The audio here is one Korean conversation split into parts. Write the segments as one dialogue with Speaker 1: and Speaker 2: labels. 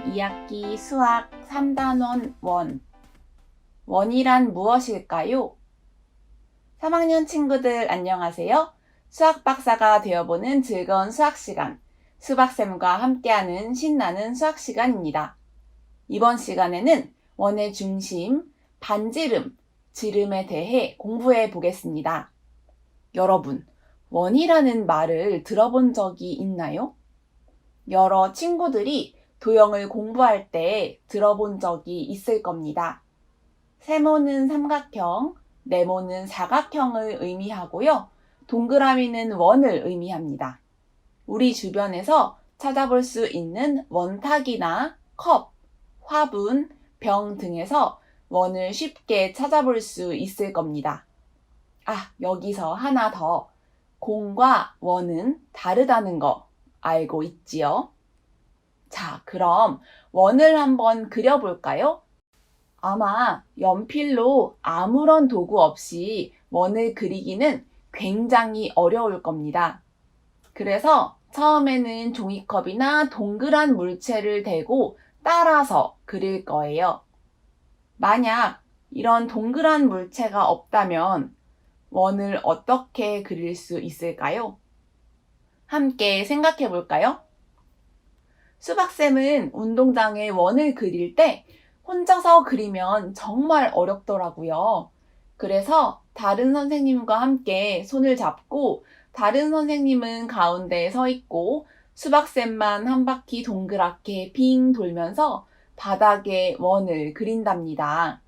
Speaker 1: 2학기 수학 3단원 원. 원이란 무엇일까요? 3학년 친구들 안녕하세요. 수학 박사가 되어보는 즐거운 수학 시간, 수박쌤과 함께하는 신나는 수학 시간입니다. 이번 시간에는 원의 중심, 반지름, 지름에 대해 공부해 보겠습니다. 여러분, 원이라는 말을 들어본 적이 있나요? 여러 친구들이 도형을 공부할 때 들어본 적이 있을 겁니다. 세모는 삼각형, 네모는 사각형을 의미하고요. 동그라미는 원을 의미합니다. 우리 주변에서 찾아볼 수 있는 원탁이나 컵, 화분, 병 등에서 원을 쉽게 찾아볼 수 있을 겁니다. 여기서 하나 더. 공과 원은 다르다는 거 알고 있지요? 자, 그럼 원을 한번 그려볼까요? 아마 연필로 아무런 도구 없이 원을 그리기는 굉장히 어려울 겁니다. 그래서 처음에는 종이컵이나 동그란 물체를 대고 따라서 그릴 거예요. 만약 이런 동그란 물체가 없다면 원을 어떻게 그릴 수 있을까요? 함께 생각해 볼까요? 수박쌤은 운동장에 원을 그릴 때 혼자서 그리면 정말 어렵더라고요. 그래서 다른 선생님과 함께 손을 잡고 다른 선생님은 가운데에 서 있고 수박쌤만 한 바퀴 동그랗게 빙 돌면서 바닥에 원을 그린답니다.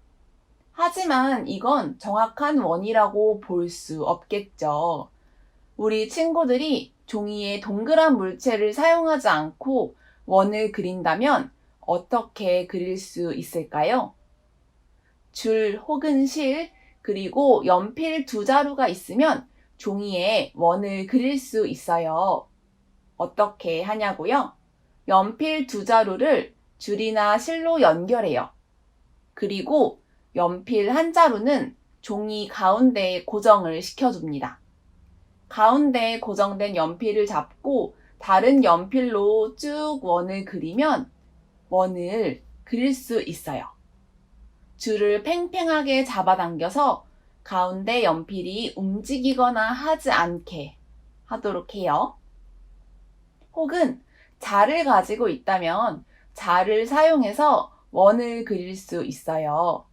Speaker 1: 하지만 이건 정확한 원이라고 볼 수 없겠죠. 우리 친구들이 종이에 동그란 물체를 사용하지 않고 원을 그린다면 어떻게 그릴 수 있을까요? 줄 혹은 실, 그리고 연필 두 자루가 있으면 종이에 원을 그릴 수 있어요. 어떻게 하냐고요? 연필 두 자루를 줄이나 실로 연결해요. 그리고 연필 한 자루는 종이 가운데에 고정을 시켜줍니다. 가운데에 고정된 연필을 잡고 다른 연필로 쭉 원을 그리면 원을 그릴 수 있어요. 줄을 팽팽하게 잡아당겨서 가운데 연필이 움직이거나 하지 않게 하도록 해요. 혹은 자를 가지고 있다면 자를 사용해서 원을 그릴 수 있어요.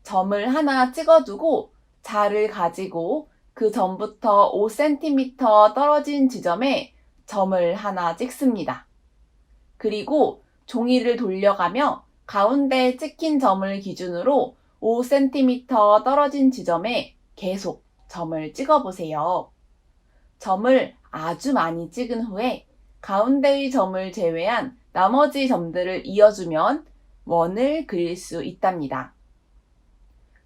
Speaker 1: 점을 하나 찍어두고 자를 가지고 그 점부터 5cm 떨어진 지점에 점을 하나 찍습니다. 그리고 종이를 돌려가며 가운데 찍힌 점을 기준으로 5cm 떨어진 지점에 계속 점을 찍어보세요. 점을 아주 많이 찍은 후에 가운데의 점을 제외한 나머지 점들을 이어주면 원을 그릴 수 있답니다.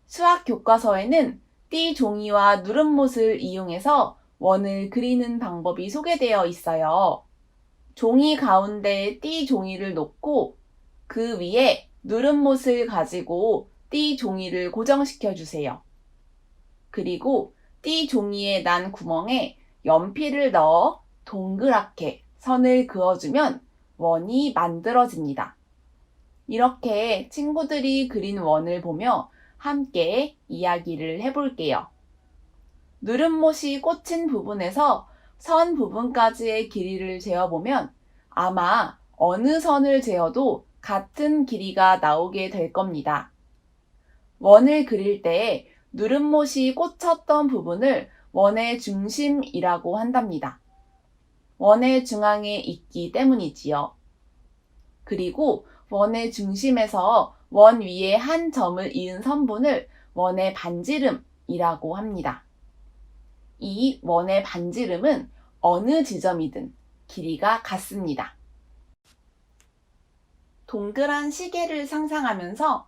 Speaker 1: 수학 교과서에는 띠 종이와 누름못을 이용해서 원을 그리는 방법이 소개되어 있어요. 종이 가운데에 띠 종이를 놓고 그 위에 누름못을 가지고 띠 종이를 고정시켜 주세요. 그리고 띠 종이에 난 구멍에 연필을 넣어 동그랗게 선을 그어주면 원이 만들어집니다. 이렇게 친구들이 그린 원을 보며 함께 이야기를 해볼게요. 누름못이 꽂힌 부분에서 선 부분까지의 길이를 재어보면 아마 어느 선을 재어도 같은 길이가 나오게 될 겁니다. 원을 그릴 때 누름못이 꽂혔던 부분을 원의 중심이라고 한답니다. 원의 중앙에 있기 때문이지요. 그리고 원의 중심에서 원 위에 한 점을 이은 선분을 원의 반지름이라고 합니다. 이 원의 반지름은 어느 지점이든 길이가 같습니다. 동그란 시계를 상상하면서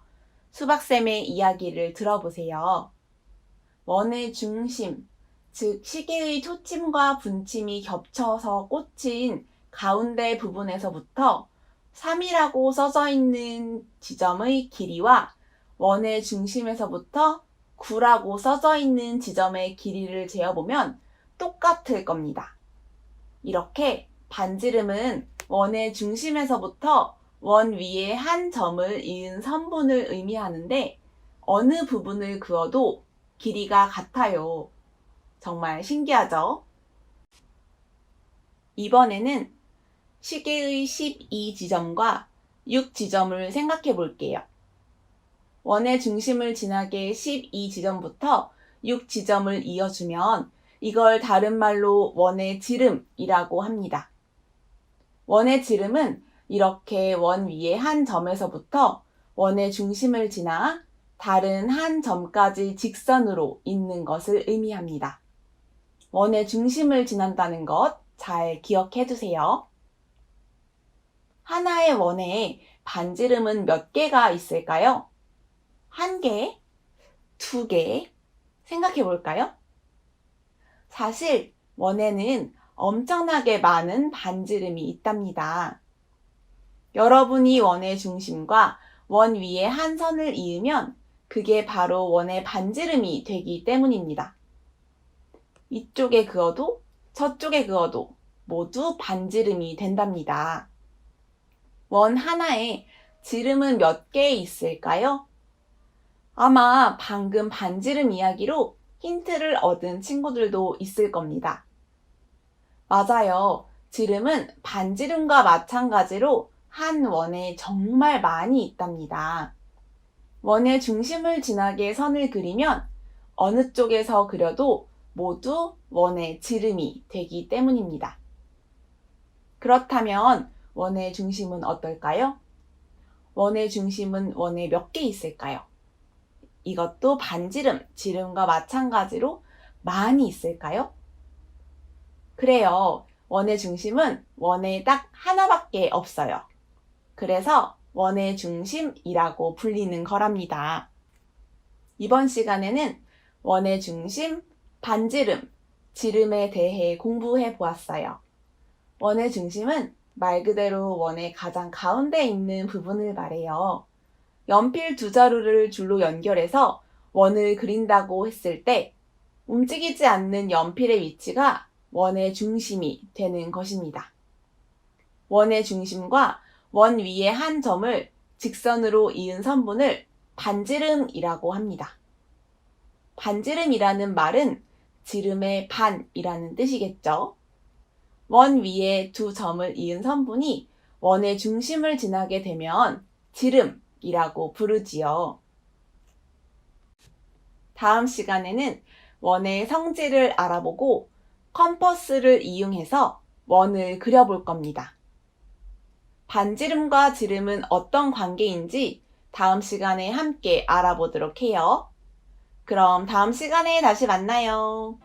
Speaker 1: 수박쌤의 이야기를 들어보세요. 원의 중심, 즉 시계의 초침과 분침이 겹쳐서 꽂힌 가운데 부분에서부터 3이라고 써져 있는 지점의 길이와 원의 중심에서부터 9라고 써져 있는 지점의 길이를 재어보면 똑같을 겁니다. 이렇게 반지름은 원의 중심에서부터 원 위에 한 점을 이은 선분을 의미하는데 어느 부분을 그어도 길이가 같아요. 정말 신기하죠? 이번에는 시계의 12지점과 6지점을 생각해 볼게요. 원의 중심을 지나게 12지점부터 6지점을 이어주면 이걸 다른 말로 원의 지름이라고 합니다. 원의 지름은 이렇게 원 위에 한 점에서부터 원의 중심을 지나 다른 한 점까지 직선으로 있는 것을 의미합니다. 원의 중심을 지난다는 것 잘 기억해 두세요. 하나의 원에 반지름은 몇 개가 있을까요? 한 개, 두 개, 생각해 볼까요? 사실 원에는 엄청나게 많은 반지름이 있답니다. 여러분이 원의 중심과 원 위에 한 선을 이으면 그게 바로 원의 반지름이 되기 때문입니다. 이쪽에 그어도 저쪽에 그어도 모두 반지름이 된답니다. 원 하나에 지름은 몇 개 있을까요? 아마 방금 반지름 이야기로 힌트를 얻은 친구들도 있을 겁니다. 맞아요. 지름은 반지름과 마찬가지로 한 원에 정말 많이 있답니다. 원의 중심을 지나게 선을 그리면 어느 쪽에서 그려도 모두 원의 지름이 되기 때문입니다. 그렇다면 원의 중심은 어떨까요? 원의 중심은 원에 몇 개 있을까요? 이것도 반지름, 지름과 마찬가지로 많이 있을까요? 그래요. 원의 중심은 원에 딱 하나밖에 없어요. 그래서 원의 중심이라고 불리는 거랍니다. 이번 시간에는 원의 중심, 반지름, 지름에 대해 공부해 보았어요. 원의 중심은 말 그대로 원의 가장 가운데 있는 부분을 말해요. 연필 두 자루를 줄로 연결해서 원을 그린다고 했을 때 움직이지 않는 연필의 위치가 원의 중심이 되는 것입니다. 원의 중심과 원 위에 한 점을 직선으로 이은 선분을 반지름이라고 합니다. 반지름이라는 말은 지름의 반이라는 뜻이겠죠. 원 위에 두 점을 이은 선분이 원의 중심을 지나게 되면 지름이라고 부르지요. 다음 시간에는 원의 성질을 알아보고 컴퍼스를 이용해서 원을 그려볼 겁니다. 반지름과 지름은 어떤 관계인지 다음 시간에 함께 알아보도록 해요. 그럼 다음 시간에 다시 만나요.